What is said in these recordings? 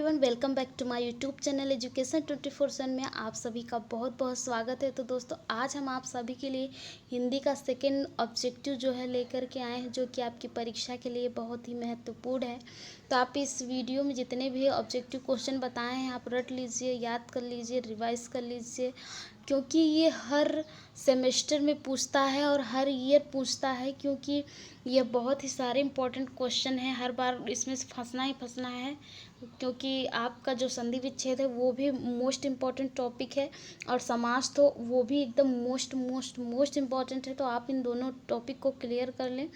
Everyone, welcome back to my YouTube channel education 24/7 में आप सभी का बहुत बहुत स्वागत है। तो दोस्तों, आज हम आप सभी के लिए हिंदी का सेकंड ऑब्जेक्टिव जो है लेकर के आए हैं, जो कि आपकी परीक्षा के लिए बहुत ही महत्वपूर्ण है। तो आप इस वीडियो में जितने भी ऑब्जेक्टिव क्वेश्चन बताए हैं आप रट लीजिए, याद कर लीजिए, रिवाइज कर लीजिए, क्योंकि ये हर सेमेस्टर में पूछता है और हर ईयर पूछता है, क्योंकि ये बहुत ही सारे इम्पोर्टेंट क्वेश्चन हैं। हर बार इसमें से फंसना ही फंसना है, क्योंकि आपका जो संधि विच्छेद है वो भी मोस्ट इम्पॉर्टेंट टॉपिक है और समास तो वो भी एकदम मोस्ट मोस्ट मोस्ट इम्पॉर्टेंट है। तो आप इन दोनों टॉपिक को क्लियर कर लें।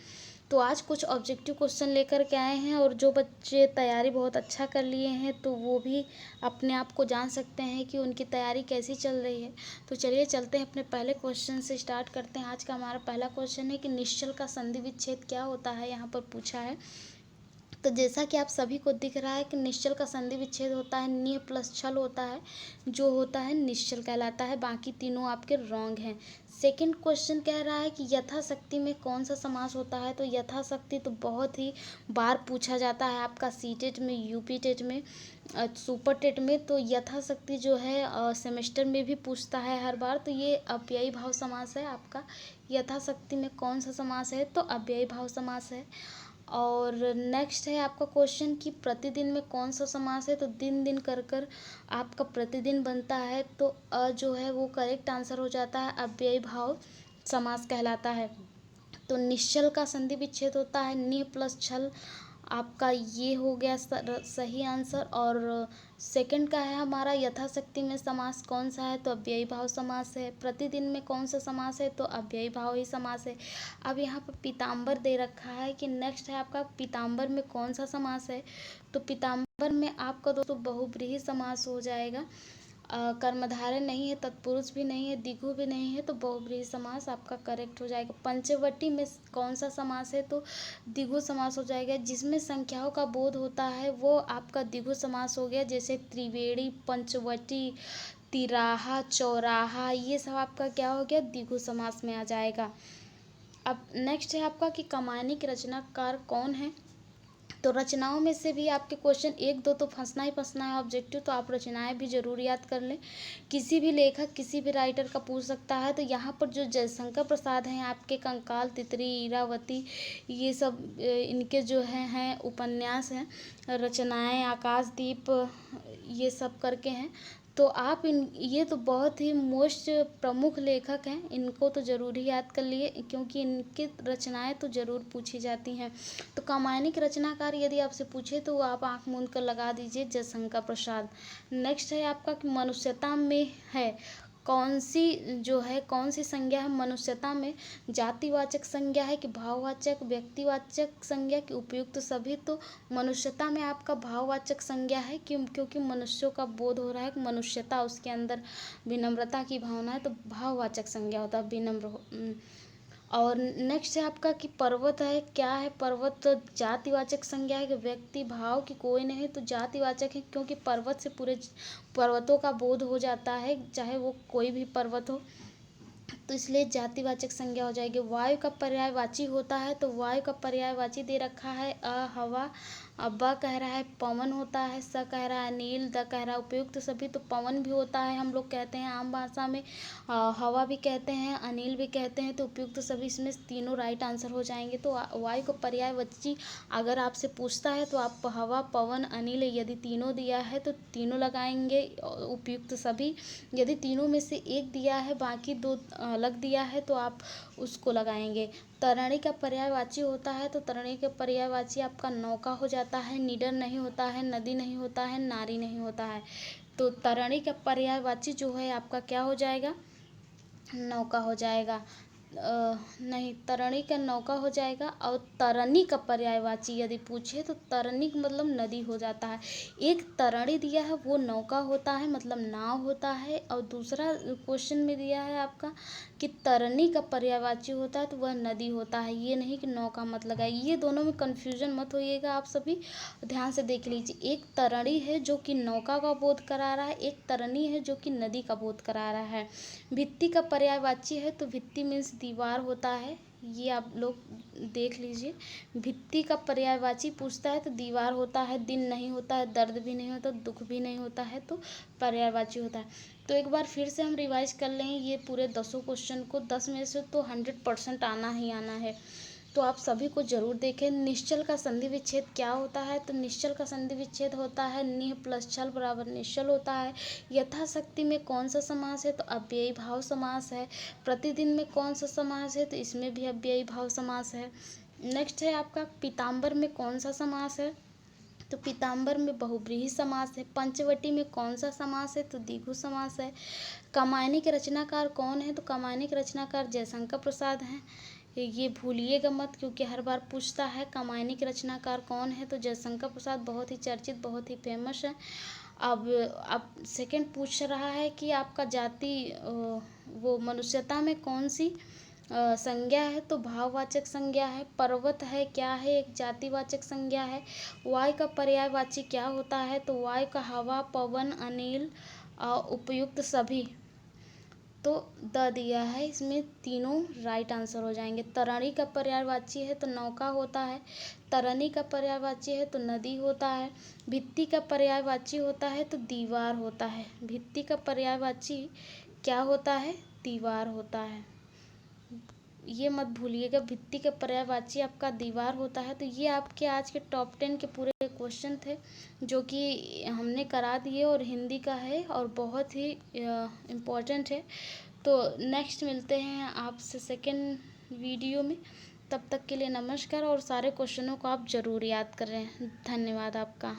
तो आज कुछ ऑब्जेक्टिव क्वेश्चन लेकर के आए हैं, और जो बच्चे तैयारी बहुत अच्छा कर लिए हैं तो वो भी अपने आप को जान सकते हैं कि उनकी तैयारी कैसी चल रही है। तो चलिए चलते हैं, अपने पहले क्वेश्चन से स्टार्ट करते हैं। आज का हमारा पहला क्वेश्चन है कि निश्चल का संधि विच्छेद क्या होता है, यहाँ पर पूछा है। तो जैसा कि आप सभी को दिख रहा है कि निश्चल का संधि विच्छेद होता है निह प्लस छल होता है, जो होता है निश्चल कहलाता है। बाकी तीनों आपके रॉन्ग हैं। सेकंड क्वेश्चन कह रहा है कि यथाशक्ति में कौन सा समास होता है। तो यथाशक्ति तो बहुत ही बार पूछा जाता है आपका सीटेट में, यूपी टेट में, सुपर टेट में। तो यथाशक्ति जो है सेमेस्टर में भी पूछता है हर बार। तो ये अव्ययी भाव समास है आपका। यथाशक्ति में कौन सा समास है, तो अव्ययी भाव समास है। और नेक्स्ट है आपका क्वेश्चन कि प्रतिदिन में कौन सा समास है। तो दिन दिन कर कर आपका प्रतिदिन बनता है, तो जो है वो करेक्ट आंसर हो जाता है, अव्ययी भाव समास कहलाता है। तो निश्चल का संधि विच्छेद होता है निह प्लस छल, आपका ये हो गया सही आंसर। और सेकंड का है हमारा यथाशक्ति में समास कौन सा है, तो अव्ययी भाव समास है। प्रतिदिन में कौन सा समास है, तो अव्ययी भाव ही समास है। अब यहाँ पर पीताम्बर दे रखा है कि नेक्स्ट है आपका पीताम्बर में कौन सा समास है। तो पीताम्बर में आपका दोस्तों बहुब्रीहि समास हो जाएगा। कर्मधारय नहीं है, तत्पुरुष भी नहीं है, द्विगु भी नहीं है, तो बहुब्रीहि समास आपका करेक्ट हो जाएगा। पंचवटी में कौन सा समास है, तो द्विगु समास हो जाएगा। जिसमें संख्याओं का बोध होता है वो आपका द्विगु समास हो गया, जैसे त्रिवेणी, पंचवटी, तिराहा, चौराहा, ये सब आपका क्या हो गया, द्विगु समास में आ जाएगा। अब नेक्स्ट है आपका कि कमानिक रचनाकार कौन है। तो रचनाओं में से भी आपके क्वेश्चन एक दो तो फंसना ही फंसना है ऑब्जेक्टिव, तो आप रचनाएं भी जरूर याद कर लें। किसी भी लेखक, किसी भी राइटर का पूछ सकता है। तो यहाँ पर जो जयशंकर प्रसाद हैं आपके, कंकाल, तितरी, इरावती, ये सब इनके जो हैं उपन्यास हैं, रचनाएं, आकाशदीप, ये सब करके हैं। तो आप ये तो बहुत ही मोस्ट प्रमुख लेखक हैं, इनको तो ज़रूर ही याद कर लिए, क्योंकि इनकी रचनाएं तो ज़रूर पूछी जाती हैं। तो कमानिक रचनाकार यदि आपसे पूछे तो आप आंख मूंद कर लगा दीजिए जयशंकर प्रसाद। नेक्स्ट है आपका कि मनुष्यता में है कौन सी संज्ञा है मनुष्यता में। जातिवाचक संज्ञा है कि भाववाचक, व्यक्तिवाचक संज्ञा कि उपयुक्त सभी। तो मनुष्यता में आपका भाववाचक संज्ञा है, क्योंकि मनुष्यों का बोध हो रहा है कि मनुष्यता, उसके अंदर विनम्रता की भावना है, तो भाववाचक संज्ञा होता है विनम्र। और नेक्स्ट है आपका कि पर्वत है, क्या है पर्वत, तो जातिवाचक संज्ञा है कि व्यक्ति भाव की कोई नहीं, तो जातिवाचक है, क्योंकि पर्वत से पूरे पर्वतों का बोध हो जाता है, चाहे वो कोई भी पर्वत हो, तो इसलिए जातिवाचक संज्ञा हो जाएगी। वायु का पर्यायवाची होता है, तो वायु का पर्यायवाची दे रखा है हवा, ब कह रहा है पवन होता है, स कह रहा है नील, द कह रहा है उपयुक्त सभी। तो पवन भी होता है, हम लोग कहते हैं आम भाषा में, हवा भी कहते हैं, अनिल भी कहते हैं, तो उपयुक्त सभी इसमें तीनों राइट आंसर हो जाएंगे। तो वायु का पर्यायवाची अगर आपसे पूछता है तो आप हवा, पवन, अनिल, यदि तीनों दिया है तो तीनों लगाएंगे, उपयुक्त सभी। यदि तीनों में से एक दिया है, बाकी दो अलग दिया है, तो आप उसको लगाएंगे। तरणी का पर्यायवाची होता है, तो तरणी का पर्यायवाची आपका नौका हो जाता है, निडर नहीं होता है, नदी नहीं होता है, नारी नहीं होता है। तो तरणी का पर्यायवाची जो है आपका क्या हो जाएगा, नौका हो जाएगा। नहीं, तरणी का नौका हो जाएगा। और तरनी का पर्यायवाची यदि पूछे तो तरनी मतलब नदी हो जाता है। एक तरणी दिया है वो नौका होता है, मतलब नाव होता है, और दूसरा क्वेश्चन में दिया है आपका कि तरनी का पर्यायवाची होता है तो वह नदी होता है। ये नहीं कि नौका मत लगाए, ये दोनों में कन्फ्यूजन मत होइएगा, आप सभी ध्यान से देख लीजिए। एक तरणी है जो कि नौका का बोध करा रहा है, एक तरनी है जो कि नदी का बोध करा रहा है। भित्ति का पर्यायवाची है, तो भित्ति मीन्स दीवार होता है, ये आप लोग देख लीजिए। भित्ति का पर्यायवाची पूछता है तो दीवार होता है, दिन नहीं होता है, दर्द भी नहीं होता, दुख भी नहीं होता है, तो पर्यायवाची होता है। तो एक बार फिर से हम रिवाइज कर लें ये पूरे 10 क्वेश्चन को। 10 में से तो 100% आना ही आना है, तो आप सभी को जरूर देखें। निश्चल का संधि विच्छेद क्या होता है? तो निश्चल का संधि विच्छेद होता है निह प्लस छल बराबर निश्चल होता है। यथाशक्ति में कौन सा समास है? तो अव्ययी भाव समास है। प्रतिदिन में कौन सा समास है? तो इसमें भी अव्ययी भाव समास है। नेक्स्ट है आपका पीताम्बर में कौन सा समास है? तो पीताम्बर में बहुव्रीहि समास है। पंचवटी में कौन सा समास है? तो द्विगु समास है। कामायनी के रचनाकार कौन है? तो कामायनी के रचनाकार जयशंकर प्रसाद हैं। ये भूलिएगा मत, क्योंकि हर बार पूछता है कामायनी के रचनाकार कौन है। तो जयशंकर प्रसाद बहुत ही चर्चित, बहुत ही फेमस है। अब सेकंड पूछ रहा है कि आपका जाति वो मनुष्यता में कौन सी संज्ञा है? तो भाववाचक संज्ञा है। पर्वत है क्या है? एक जातिवाचक संज्ञा है। वायु का पर्यायवाची क्या होता है? तो वायु का हवा, पवन, अनिल, उपयुक्त सभी। तो द दिया है, इसमें तीनों राइट आंसर हो जाएंगे। तरणी का पर्यायवाची है तो नौका होता है। तरनी का पर्यायवाची है तो नदी होता है। भित्ति का पर्यायवाची होता है तो दीवार होता है। भित्ति का पर्यायवाची क्या होता है? दीवार होता है। ये मत भूलिएगा, भित्ति का पर्यायवाची आपका दीवार होता है। तो ये आपके आज के टॉप 10 के पूरे क्वेश्चन थे जो कि हमने करा दिए, और हिंदी का है और बहुत ही इम्पोर्टेंट है। तो नेक्स्ट मिलते हैं आपसे सेकंड वीडियो में। तब तक के लिए नमस्कार, और सारे क्वेश्चनों को आप ज़रूर याद करें। धन्यवाद आपका।